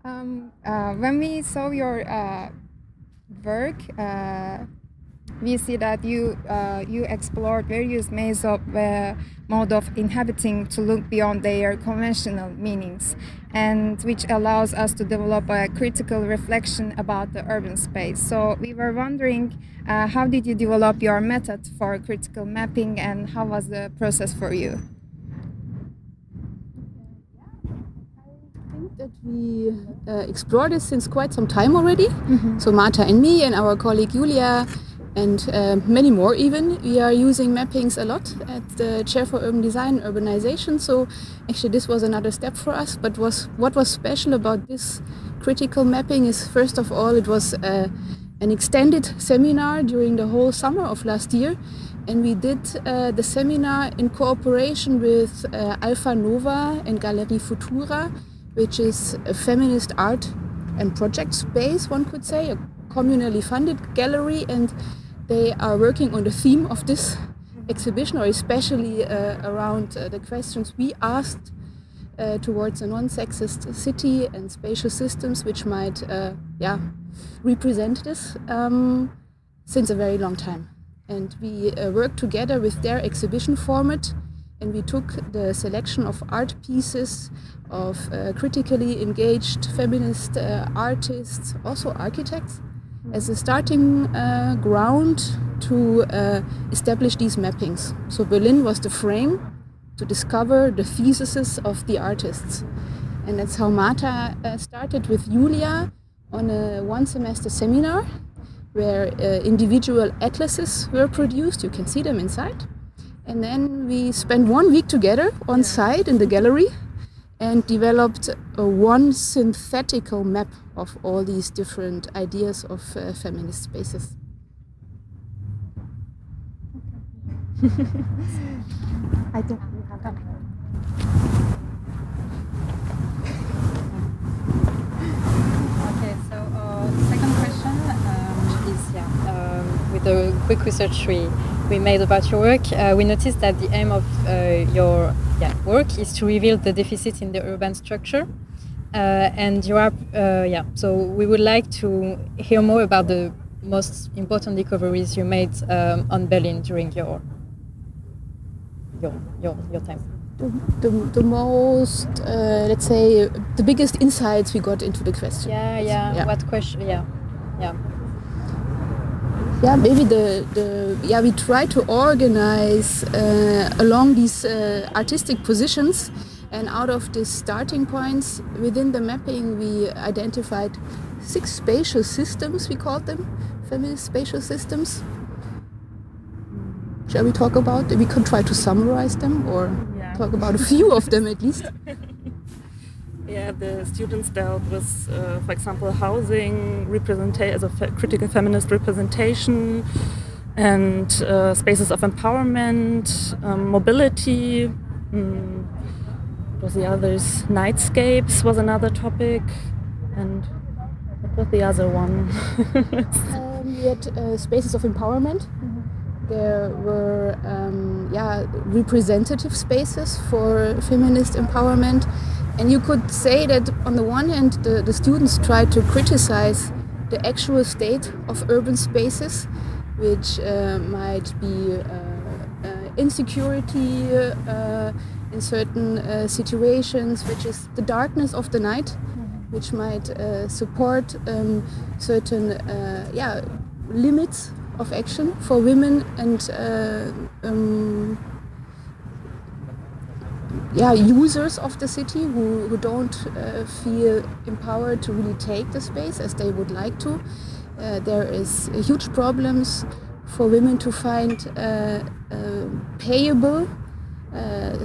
When we saw your work, we see that you explored various mode of inhabiting to look beyond their conventional meanings, and which allows us to develop a critical reflection about the urban space. So we were wondering, how did you develop your method for critical mapping, and how was the process for you? That we explore this since quite some time already. Mm-hmm. So Marta and me and our colleague Julia and many more even, we are using mappings a lot at the Chair for Urban Design and Urbanization. So actually this was another step for us. But what was special about this critical mapping is, first of all, it was an extended seminar during the whole summer of last year. And we did the seminar in cooperation with Alpha Nova and Galerie Futura, which is a feminist art and project space, one could say, a communally funded gallery, and they are working on the theme of this exhibition, or especially around the questions we asked towards a non-sexist city and spatial systems which might represent this since a very long time. And we worked together with their exhibition format, and we took the selection of art pieces of critically engaged feminist artists, also architects, as a starting ground to establish these mappings. So Berlin was the frame to discover the theses of the artists. And that's how Marta started with Julia on a one-semester seminar where individual atlases were produced. You can see them inside. And then we spent 1 week together on site in the gallery and developed one synthetical map of all these different ideas of feminist spaces. I think we have that. Okay, so the second question is with the quick research we made about your work, we noticed that the aim of your work is to reveal the deficit in the urban structure, and you are so we would like to hear more about the most important discoveries you made on Berlin during your time. The most let's say the biggest insights we got into the question. What question? Maybe we try to organize along these artistic positions, and out of these starting points within the mapping we identified 6 spatial systems, we called them feminist spatial systems. Shall we talk about them? We could try to summarize them or talk about a few of them at least. The students dealt with, for example, housing, as a critical feminist representation, and spaces of empowerment, mobility. What was the others? Nightscapes was another topic, and what was the other one? We had spaces of empowerment. There were representative spaces for feminist empowerment. And you could say that on the one hand the students tried to criticize the actual state of urban spaces, which might be insecurity in certain situations, which is the darkness of the night, which might support certain limits of action for women and users of the city who don't feel empowered to really take the space as they would like to. There is huge problems for women to find payable,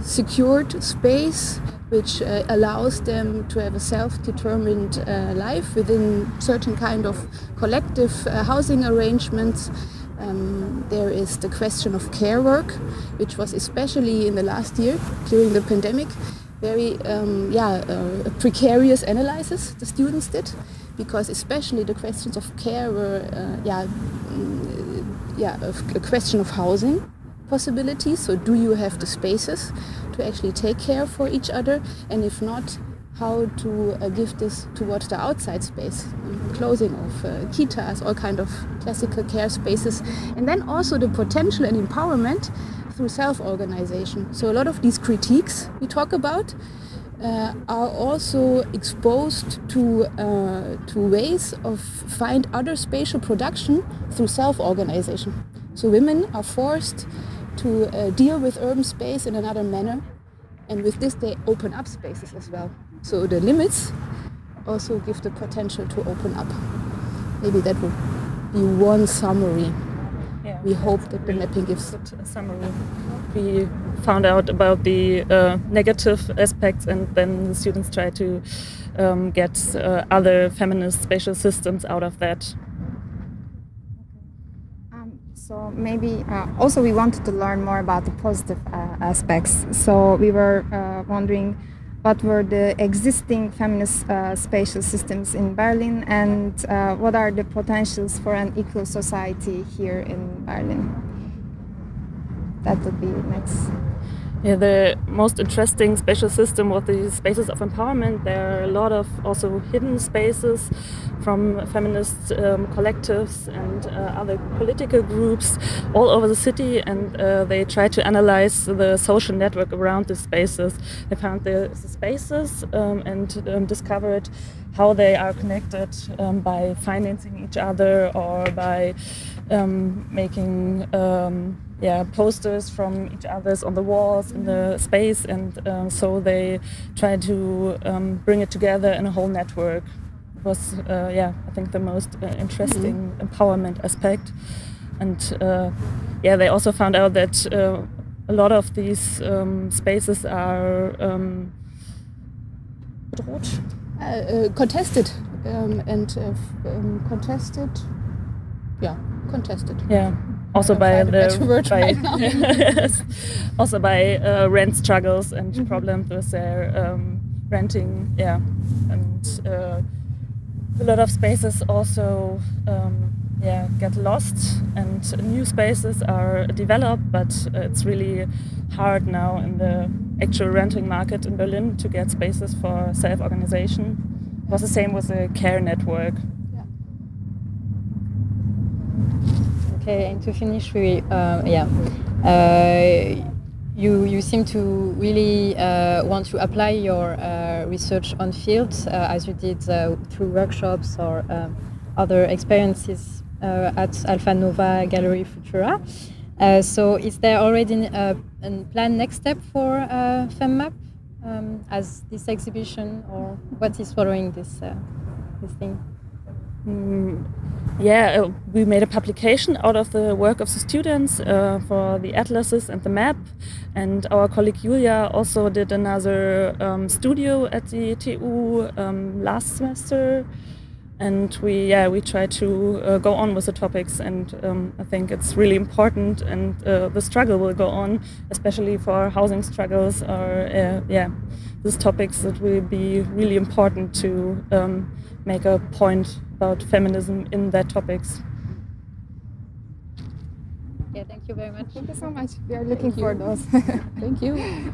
secured space which allows them to have a self-determined life within certain kind of collective housing arrangements. There is the question of care work, which was especially in the last year during the pandemic very precarious analysis the students did, because especially the questions of care were a question of housing possibilities. So do you have the spaces to actually take care for each other, and if not, how to give this towards the outside space, closing of kitas, all kind of classical care spaces, and then also the potential and empowerment through self-organization. So a lot of these critiques we talk about are also exposed to ways of find other spatial production through self-organization. So women are forced to deal with urban space in another manner, and with this they open up spaces as well. So the limits also give the potential to open up. Maybe that would be one summary. Yeah, we hope that the mapping gives. A summary. We found out about the negative aspects, and then the students try to get other feminist spatial systems out of that. So maybe also we wanted to learn more about the positive aspects. So we were wondering what were the existing feminist spatial systems in Berlin, and what are the potentials for an equal society here in Berlin? That would be next. Yeah, the most interesting spatial system was the spaces of empowerment. There are a lot of also hidden spaces from feminist collectives and other political groups all over the city, and they try to analyze the social network around the spaces. They found the spaces and discovered how they are connected by financing each other or by making posters from each other's on the walls in the space, and so they try to bring it together in a whole network. It was, I think, the most interesting empowerment aspect. And they also found out that a lot of these spaces are contested contested. Yeah, contested. Yeah. Also by also by rent struggles and problems with their renting. Yeah, and a lot of spaces also get lost, and new spaces are developed. But it's really hard now in the actual renting market in Berlin to get spaces for self-organization. It was the same with the care network. Okay, and to finish, you seem to really want to apply your research on field, as you did through workshops or other experiences at Alpha Nova Gallery Futura. So is there already a planned next step for FemMap as this exhibition, or what is following this thing? We made a publication out of the work of the students for the atlases and the map, and our colleague Julia also did another studio at the TU last semester, and we try to go on with the topics, and I think it's really important, and the struggle will go on, especially for housing struggles or these topics that will be really important to make a point about feminism in their topics. Yeah, thank you very much. Thank you so much. We are looking for those. Thank you.